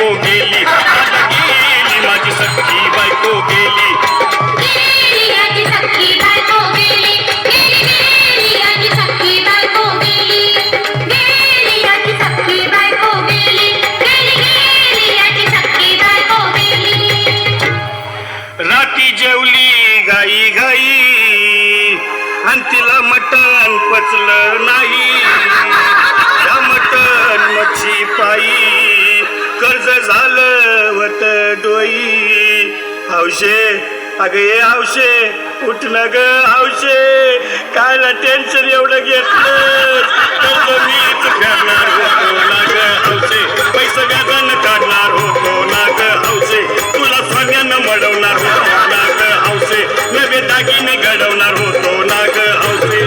बायको गेली, दादा गेली माझी सख्खी बायको गेली. गेली याची सख्खी बायको गेली, गेली याची सख्खी बायको गेली, गेली याची सख्खी बायको गेली, गेली याची सख्खी बायको गेली. राती जेवली घाई घाई आणि तिला मटण पचलं नाही. त्या मटण मच्छी पायी कर्ज झालं वत डोई. हौशे अगं ये हौशे उठ ना ग हौशे, कायला टेन्शन एवढं घेतलं. कर्ज मीच फेडणार होतो ना ग हौशे, पैसे व्याजानं काढणार होतो ना ग हौशे, तुला सोन्यानं मडवणार होतो ना ग हौशे, नवे दागिने घडवणार होतो ना ग हौशे.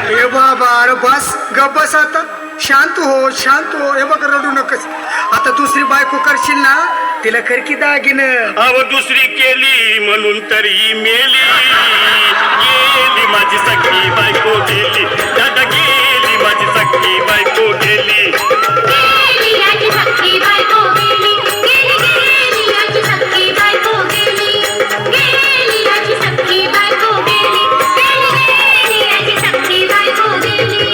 हे बाबा अरे बस गप बस आता, शांत हो. हे बघ रडू नकस. आता दुसरी बायको करशील ना तिला कर की दागिनं. अव दुसरी केली म्हणून तरी मेली. गेली माझी सख्खी बायको गेली, दादा गेली माझी सख्खी बायको गेली. गेली याची सख्खी बायको गेली, गेली याची सख्खी बायको गेली, गेली याची सख्खी बायको गेली, गेली याची सख्खी बायको गेली.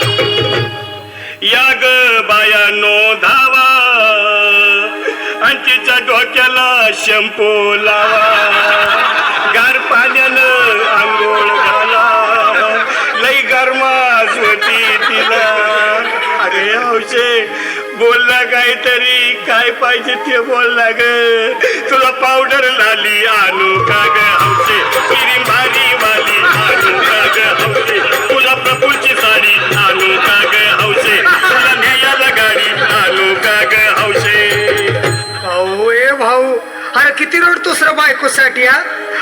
या ग बायानो धावा आणि तिच्या डोक्याला शॅम्पू लावा. गार पाण्यानं आंघोळ घाला, लई गरमास होती तिला. अरे हौशे बोलला काहीतरी, काय पाहिजे ते बोलला ग. तुला पावडर लाली आणू का ग हौशे, क्रीम भारी वाली आणू का ग हौशे, तुला प्रफुलची साडी आणू का ग हौशे, तुला न्यायाला गाडी आणू का ग हौशे. भाऊ ए भाऊ अरे किती रडतोस रे बायकोसाठी हा.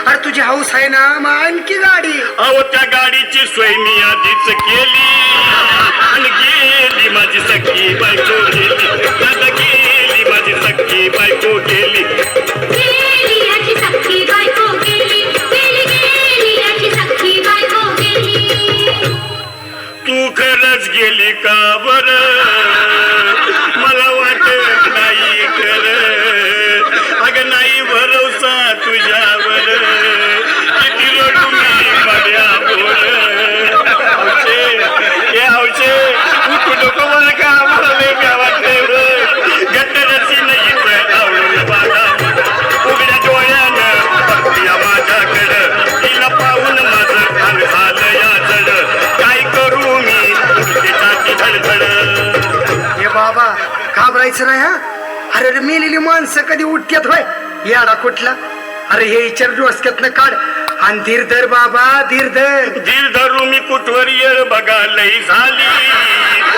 अरे तुझी हाऊस आहे ना मग आणखी गाडी. अहो त्या गाडीची सोय मी आधीच केली आणि गेली माझी सख्खी बायको गेली, दादा गेली माझी सख्खी बायको गेली. गेली याची सख्खी बायको गेली, गेली याची सख्खी बायको गेली. तू खरंच गेली का बर, मला वाटत नाही खरं. अगं नाही भरोसा तुझ्यावर, किती रडू मी माझ्यावर. हौशे हे हौशे उठू नको मला का, मला लय काय वाटतंय. गट्टरची नाही आवडून बघा, उघड्या डोळ्यानं बघूया माझ्याकडं, तिला पाहून माझं कान झालं या जड. काय करू मी उलटीसाठी धडधड. हे बाबा घाबरायचं नाही हा. अरे रे मेलेली माणसं कधी उठतात होय याडा कुठला. अरे हे विचार डोसक्यातनं काढ आणि धीर धर बाबा धीर धर. धीर धरू मी कुठवर येळ बघा लई झाली.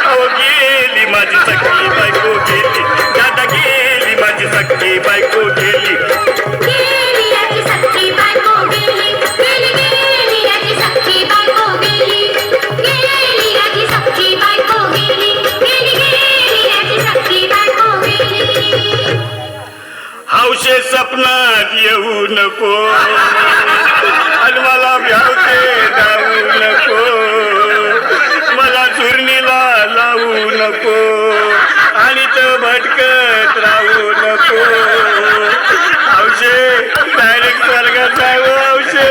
अहो गेली माझी सख्खी बायको गेली, दादा गेली माझी सख्खी बायको गेली. गेली याची सख्खी बायको गेली, गेली याची सख्खी बायको गेली, गेली याची सख्खी बायको गेली, गेली याची सख्खी बायको गेली. हौशे सपनात येऊ नको आणि मला भ्यावते जाऊ नको, मला चुरणीला लावू नको आणि तर भटकत राहू नको. हौशे डायरेक्ट स्वर्गात जाऊ हौशे,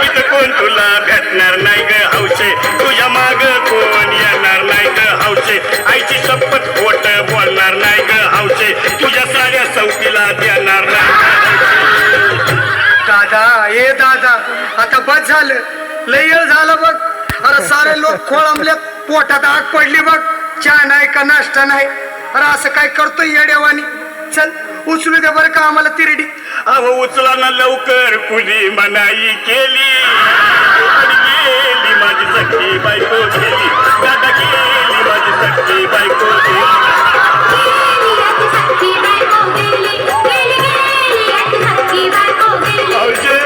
इथं कोण तुला भेटणार नाही ग हौशे, तुझ्या माग कोण येणार नाही ग हौशे, आईची शपथ खोट बोलणार नाही ग हौशे, तुझ्या साऱ्या सौतीला देणार नाही. दादा ए दादा आता बस झालं, लय वेळ झालं बघ. अरे सारे लोक खोळंबले, पोटात आग पडली बघ. चहा नाही का नाश्ता नाही. अरे असं काय करतोय येड्यावानी. चल उचलू दे बरं का आम्हाला तिरडी. अहो उचला ना लवकर, कुणी मनाई केली आणि गेली माझी सख्खी बायको गेली, दादा गेली माझी सख्खी बायको गेली. गेली याची सख्खी बायको गेली, गेली याची सख्खी बायको गेली. हौशे